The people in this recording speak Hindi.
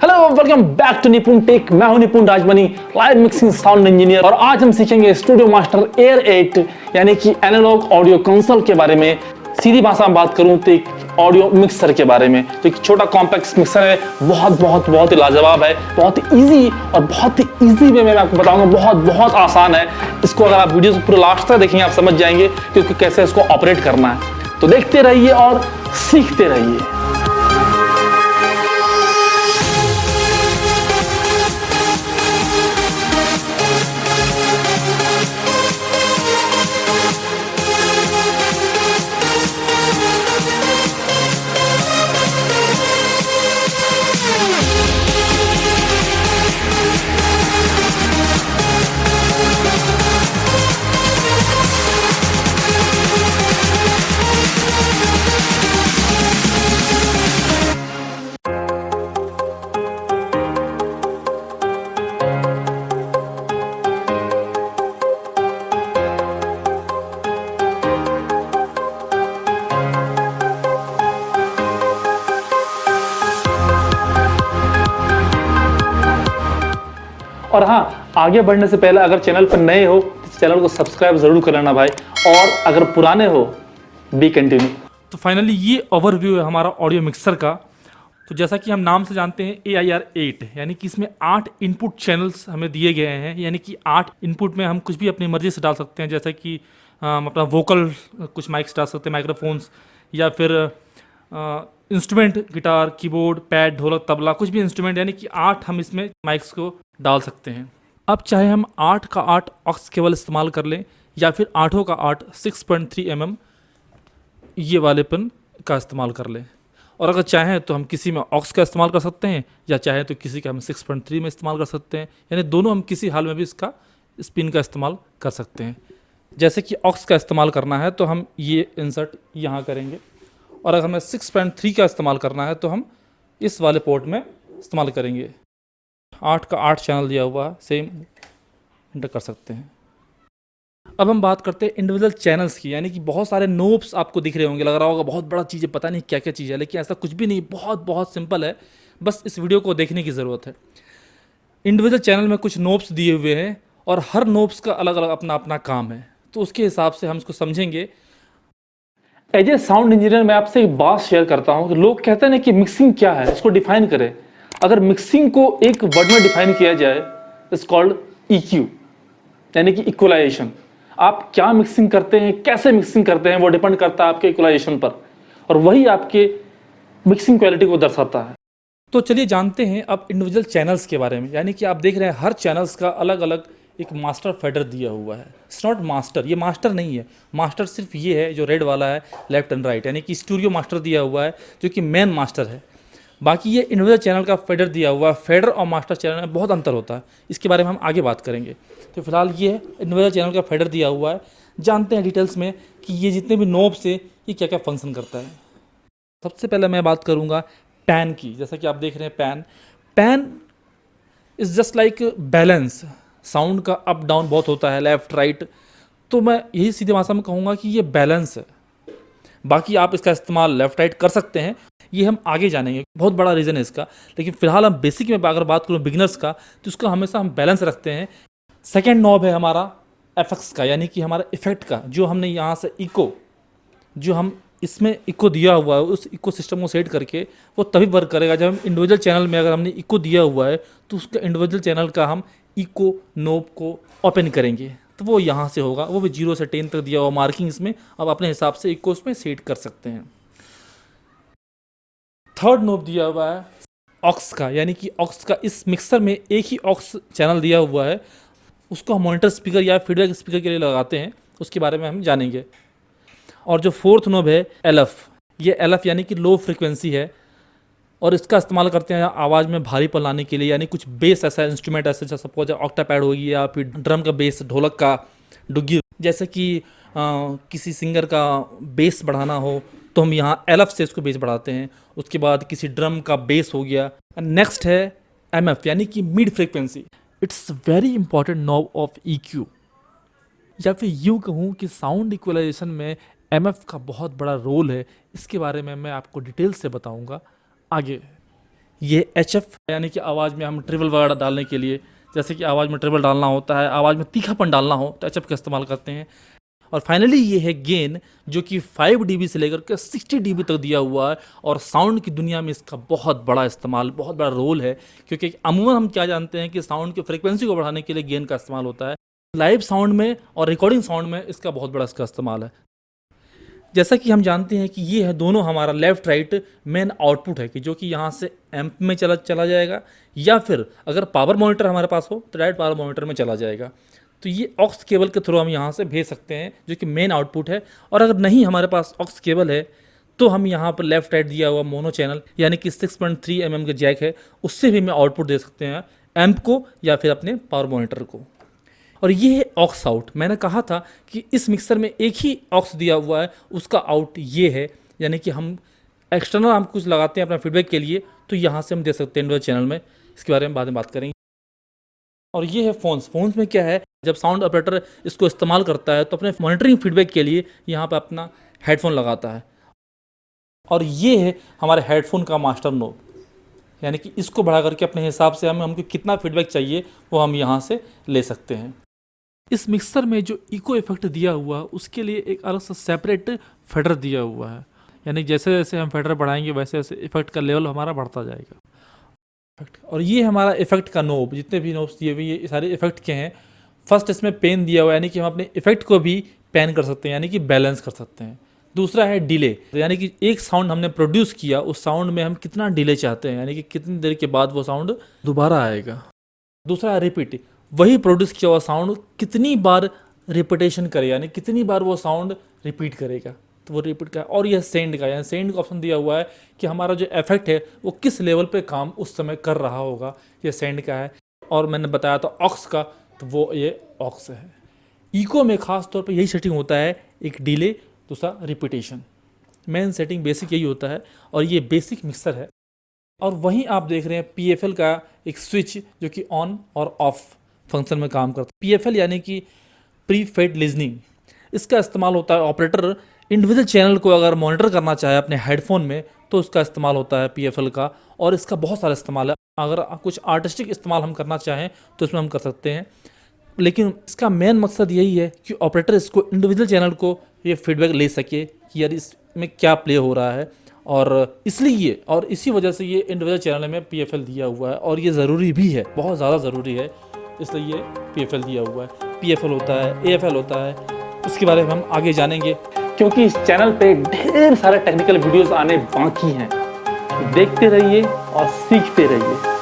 हेलो वेलकम बैक टू निपुण टेक। मैं हूं निपुण Rajmani, live mixing sound engineer, और आज हम सीखेंगे स्टूडियो मास्टर एयर 8 यानी कि एनालॉग ऑडियो कंसोल के बारे में। सीधी भाषा में बात करूं तो एक ऑडियो मिक्सर के बारे में, जो एक छोटा कॉम्पैक्ट मिक्सर है, बहुत ही लाजवाब है, बहुत इजी और बहुत ही इजी वे में मैं आपको बताऊंगा। बहुत आसान है। इसको अगर आप वीडियो को पूरा लास्ट तक देखेंगे आप समझ जाएंगे कि कैसे इसको ऑपरेट करना है। तो देखते रहिए और सीखते रहिए। और हाँ, आगे बढ़ने से पहले अगर चैनल पर नए हो तो चैनल को सब्सक्राइब जरूर कर लेना भाई, और अगर पुराने हो बी कंटिन्यू। तो फाइनली ये ओवरव्यू है हमारा ऑडियो मिक्सर का। तो जैसा कि हम नाम से जानते हैं AIR8, यानी कि इसमें 8 इनपुट चैनल्स हमें दिए गए हैं, यानी कि 8 इनपुट में हम कुछ भी अपनी मर्जी से डाल सकते हैं। जैसे कि हम अपना वोकल कुछ माइक्स डाल सकते हैं, माइक्रोफोन्स, या फिर इंस्ट्रूमेंट, गिटार, कीबोर्ड, पैड, ढोलक, तबला, कुछ भी इंस्ट्रूमेंट, यानी कि 8 हम इसमें माइक्स को डाल सकते हैं। अब चाहे हम 8 का 8 ऑक्स केबल इस्तेमाल कर लें, या फिर 8 का 8 6.3 mm ये वाले पिन का इस्तेमाल कर लें, और अगर चाहें तो हम किसी में ऑक्स का इस्तेमाल कर सकते हैं, या चाहें तो किसी का हम 6.3 में इस्तेमाल कर सकते हैं। यानी दोनों हम किसी हाल में भी इसका इस पिन का इस्तेमाल कर सकते हैं। जैसे कि ऑक्स का इस्तेमाल करना है तो हम ये इंसर्ट यहाँ करेंगे, और अगर हमें 6.3 का इस्तेमाल करना है तो हम इस वाले पोर्ट में इस्तेमाल करेंगे। 8 का 8 चैनल दिया हुआ है, सेम इंटर कर सकते हैं। अब हम बात करते हैं इंडिविजुअल चैनल्स की, यानी कि बहुत सारे नोब्स आपको दिख रहे होंगे, लग रहा होगा बहुत बड़ा चीज़ है, पता नहीं क्या क्या चीज़ है, लेकिन ऐसा कुछ भी नहीं, बहुत सिंपल है। बस इस वीडियो को देखने की ज़रूरत है। इंडिविजुअल चैनल में कुछ नोब्स दिए हुए हैं, और हर नोब्स का अलग अलग अपना अपना काम है, तो उसके हिसाब से हम इसको समझेंगे। एज ए साउंड इंजीनियर मैं आपसे एक बात शेयर करता हूं कि लोग कहते हैं ना कि मिक्सिंग क्या है, इसको डिफाइन करें। अगर मिक्सिंग को एक वर्ड में डिफाइन किया जाए, इट्स कॉल्ड EQ, यानी कि इक्वलाइजेशन। आप क्या मिक्सिंग करते हैं, कैसे मिक्सिंग करते हैं, वो डिपेंड करता है आपके इक्वलाइजेशन पर, और वही आपके मिक्सिंग क्वालिटी को दर्शाता है। तो चलिए जानते हैं अब इंडिविजुअल चैनल्स के बारे में। यानी कि आप देख रहे हैं हर चैनल्स का अलग अलग एक मास्टर फेडर दिया हुआ है। इट्स नॉट मास्टर, ये मास्टर नहीं है। मास्टर सिर्फ ये है जो रेड वाला है, लेफ्ट एंड राइट, यानी कि स्टूडियो मास्टर दिया हुआ है जो कि मेन मास्टर है। बाकी ये इंडिविजुअल चैनल का फेडर दिया हुआ है। फेडर और मास्टर चैनल में बहुत अंतर होता है, इसके बारे में हम आगे बात करेंगे। तो फिलहाल ये इंडिविजुअल चैनल का फेडर दिया हुआ है। जानते हैं डिटेल्स में कि ये जितने भी नोब्स हैं ये क्या क्या फंक्शन करता है। सबसे पहले मैं बात करूँगा पैन की। जैसा कि आप देख रहे हैं pan is just like balance. Sound का अप डाउन बहुत होता है, लेफ़्ट राइट, तो मैं यही सीधी भाषा में कहूँगा कि ये बैलेंस है। बाकी आप इसका इस्तेमाल लेफ़्ट राइट कर सकते हैं, ये हम आगे जानेंगे, बहुत बड़ा रीज़न है इसका। लेकिन फिलहाल हम बेसिक में अगर बात करूँ बिगिनर्स का, तो उसका हमेशा हम बैलेंस रखते हैं। सेकेंड नॉब है हमारा एफेक्ट्स का, यानी कि हमारा इफेक्ट का, जो हमने यहाँ से इको, जो हम इसमें इको दिया हुआ है, उस इको सिस्टम को सेट करके वो तभी वर्क करेगा जब हम इंडिविजुअल चैनल में अगर हमने इको दिया हुआ है तो उसका इंडिविजुअल चैनल का हम इको नोब को ओपन करेंगे, तो वो यहाँ से होगा। वो भी 0 से 10 तक दिया हुआ मार्किंग इसमें, अब अपने हिसाब से इको उसमें सेट कर सकते हैं। थर्ड नोब दिया हुआ है ऑक्स का, यानी कि ऑक्स का इस मिक्सर में एक ही ऑक्स चैनल दिया हुआ है, उसको हम मॉनिटर स्पीकर या फीडबैक स्पीकर के लिए लगाते हैं, उसके बारे में हम जानेंगे। और जो फोर्थ नोब है LF, ये LF यानी कि लो फ्रिक्वेंसी है, और इसका इस्तेमाल करते हैं आवाज़ में भारीपन लाने के लिए। यानी कुछ बेस ऐसा इंस्ट्रूमेंट ऐसे, सपोज ऑक्टापैड होगी, या फिर ड्रम का बेस, ढोलक का डुग्गी, जैसे कि किसी सिंगर का बेस बढ़ाना हो तो हम यहाँ LF से इसको बेस बढ़ाते हैं। उसके बाद किसी ड्रम का बेस हो गया। नेक्स्ट है MF, यानी कि mid frequency. It's very important knob of EQ, या फिर यूँ कहूँ कि साउंड इक्वलाइजेशन में MF का बहुत बड़ा रोल है। इसके बारे में मैं आपको डिटेल से बताऊंगा आगे। ये HF यानी कि आवाज़ में हम ट्रिबल वगैरह डालने के लिए, जैसे कि आवाज़ में ट्रिबल डालना होता है, आवाज़ में तीखापन डालना हो तो HF का इस्तेमाल करते हैं। और फाइनली ये है गेन, जो कि 5 dB से लेकर के 60 dB तक दिया हुआ है। और साउंड की दुनिया में इसका बहुत बड़ा इस्तेमाल, बहुत बड़ा रोल है, क्योंकि अमूमन हम क्या जानते हैं कि साउंड की फ्रिक्वेंसी को बढ़ाने के लिए गेन का इस्तेमाल होता है। लाइव साउंड में और रिकॉर्डिंग साउंड में इसका बहुत बड़ा इसका इस्तेमाल है। जैसा कि हम जानते हैं कि ये है दोनों हमारा लेफ्ट राइट मेन आउटपुट है, कि जो कि यहाँ से एम्प में चला जाएगा, या फिर अगर पावर मॉनिटर हमारे पास हो तो डायरेक्ट पावर मॉनिटर में चला जाएगा। तो ये ऑक्स केबल के थ्रू हम यहाँ से भेज सकते हैं, जो कि मेन आउटपुट है। और अगर नहीं हमारे पास ऑक्स केबल है तो हम यहाँ पर लेफ्ट राइट दिया हुआ मोनो चैनल यानी कि 6.3 mm का जैक है, उससे भी हम आउटपुट दे सकते हैं एम्प को या फिर अपने पावर मॉनिटर को। और ये है ऑक्स आउट। मैंने कहा था कि इस मिक्सर में एक ही ऑक्स दिया हुआ है, उसका आउट ये है, यानी कि हम एक्सटर्नल हम कुछ लगाते हैं अपना फीडबैक के लिए तो यहाँ से हम दे सकते हैं इंडिविजुअल चैनल में। इसके बारे में बाद में बात करेंगे। और ये है फोन्स में क्या है, जब साउंड ऑपरेटर इसको इस्तेमाल करता है तो अपने मॉनिटरिंग फीडबैक के लिए यहाँ पर अपना हेडफोन लगाता है। और ये है हमारे हेडफोन का मास्टर नोब, यानी कि इसको बढ़ा करके अपने हिसाब से हमको कितना फीडबैक चाहिए वो हम यहाँ से ले सकते हैं। इस मिक्सर में जो इको इफेक्ट दिया हुआ है उसके लिए एक अलग सा सेपरेट फेडर दिया हुआ है, यानी जैसे जैसे हम फेडर बढ़ाएंगे वैसे वैसे इफेक्ट का लेवल हमारा बढ़ता जाएगा। और ये हमारा इफेक्ट का नोब, जितने भी नोब्स दिए हुए ये सारे इफेक्ट के हैं। फर्स्ट इसमें पेन दिया हुआ है, यानी कि हम अपने इफेक्ट को भी पेन कर सकते हैं, यानी कि बैलेंस कर सकते हैं। दूसरा है डिले, यानी कि एक साउंड हमने प्रोड्यूस किया, उस साउंड में हम कितना डिले चाहते हैं, यानी कि कितनी देर के बाद वो साउंड दोबारा आएगा। दूसरा है रिपीट, वही प्रोड्यूस किया हुआ साउंड कितनी बार रिपीटेशन करे, यानी कितनी बार वो साउंड रिपीट करेगा, तो वो रिपीट का। और यह सेंड का, यानी सेंड का ऑप्शन दिया हुआ है कि हमारा जो इफेक्ट है वो किस लेवल पे काम उस समय कर रहा होगा, ये सेंड का है। और मैंने बताया था ऑक्स का, तो वो ये ऑक्स है। इको में खास तौर पे यही सेटिंग होता है, एक डिले, दूसरा रिपीटेशन। मेन सेटिंग बेसिक यही होता है और ये बेसिक मिक्सर है। और वहीं आप देख रहे हैं PFL का एक स्विच जो कि ऑन और ऑफ फंक्शन में काम करता है। PFL यानी कि प्री फेड लिजनिंग, इसका इस्तेमाल होता है ऑपरेटर इंडिविजुअल चैनल को अगर मॉनिटर करना चाहे अपने हेडफोन में तो उसका इस्तेमाल होता है PFL का। और इसका बहुत सारा इस्तेमाल है, अगर कुछ आर्टिस्टिक इस्तेमाल हम करना चाहें तो इसमें हम कर सकते हैं। लेकिन इसका मेन मकसद यही है कि ऑपरेटर इसको इंडिविजुअल चैनल को ये फीडबैक ले सके कि यार इसमें क्या प्ले हो रहा है। और इसलिए और इसी वजह से ये इंडिविजुअल चैनल में PFL दिया हुआ है, और ये ज़रूरी भी है, बहुत ज़्यादा ज़रूरी है, इसलिए ये PFL दिया हुआ है। PFL होता है, AFL होता है, उसके बारे में हम आगे जानेंगे, क्योंकि इस चैनल पे ढेर सारे टेक्निकल वीडियोस आने बाकी हैं। देखते रहिए और सीखते रहिए।